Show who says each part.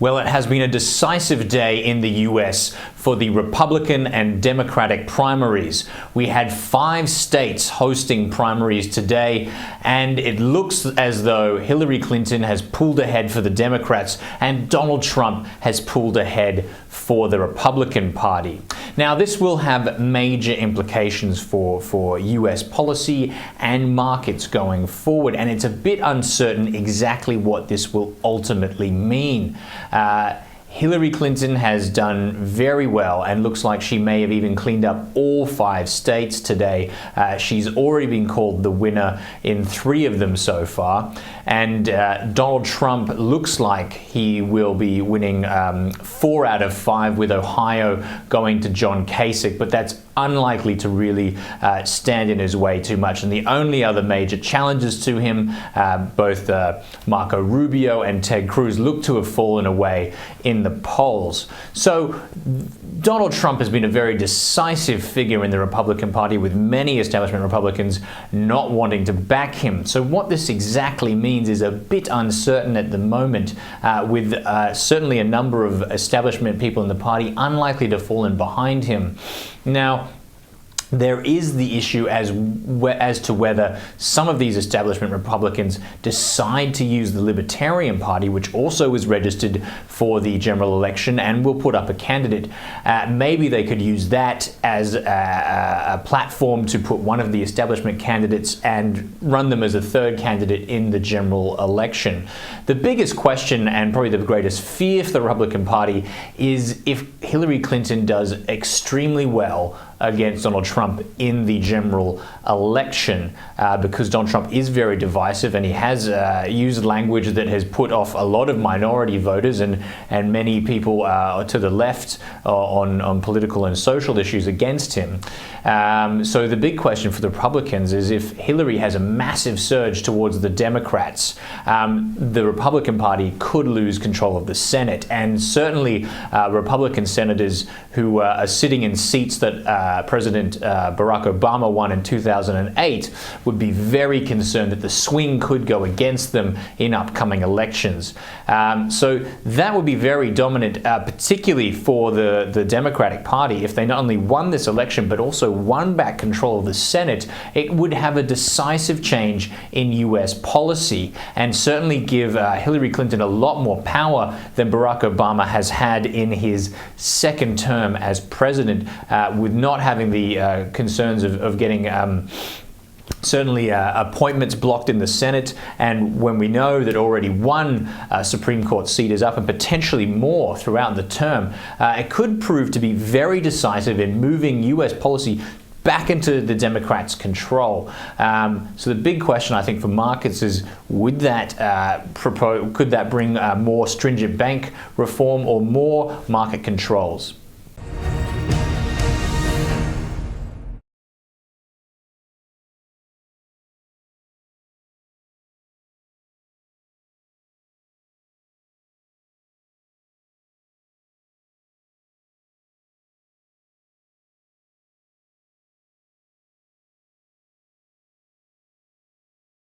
Speaker 1: Well, it has been a decisive day in the US for the Republican and Democratic primaries. We had 5 states hosting primaries today, and it looks as though Hillary Clinton has pulled ahead for the Democrats and Donald Trump has pulled ahead for the Republican Party. Now, this will have major implications for US policy and markets going forward, and it's a bit uncertain exactly what this will ultimately mean. Hillary Clinton has done very well and looks like she may have even cleaned up all 5 states today. She's already been called the winner in 3 of them so far. And Donald Trump looks like he will be winning 4 out of 5, with Ohio going to John Kasich, but that's unlikely to really stand in his way too much. And the only other major challenges to him, both Marco Rubio and Ted Cruz, look to have fallen away in the polls. So Donald Trump has been a very decisive figure in the Republican Party, with many establishment Republicans not wanting to back him. So what this exactly means is a bit uncertain at the moment, with certainly a number of establishment people in the party unlikely to fall in behind him. Now, there is the issue as to whether some of these establishment Republicans decide to use the Libertarian Party, which also is registered for the general election and will put up a candidate. Maybe they could use that as a platform to put one of the establishment candidates and run them as a third candidate in the general election. The biggest question, and probably the greatest fear for the Republican Party, is if Hillary Clinton does extremely well against Donald Trump in the general election, because Donald Trump is very divisive and he has used language that has put off a lot of minority voters and many people to the left on political and social issues against him. So the big question for the Republicans is, if Hillary has a massive surge towards the Democrats, the Republican Party could lose control of the Senate, and certainly Republican senators who are sitting in seats that President Barack Obama won in 2008 would be very concerned that the swing could go against them in upcoming elections. So that would be very dominant, particularly for the Democratic Party. If they not only won this election but also won back control of the Senate, it would have a decisive change in US policy and certainly give Hillary Clinton a lot more power than Barack Obama has had in his second term as president, with not having the concerns of getting certainly appointments blocked in the Senate. And when we know that already one Supreme Court seat is up and potentially more throughout the term, it could prove to be very decisive in moving US policy back into the Democrats' control. So the big question, I think, for markets is, would that could that bring more stringent bank reform or more market controls?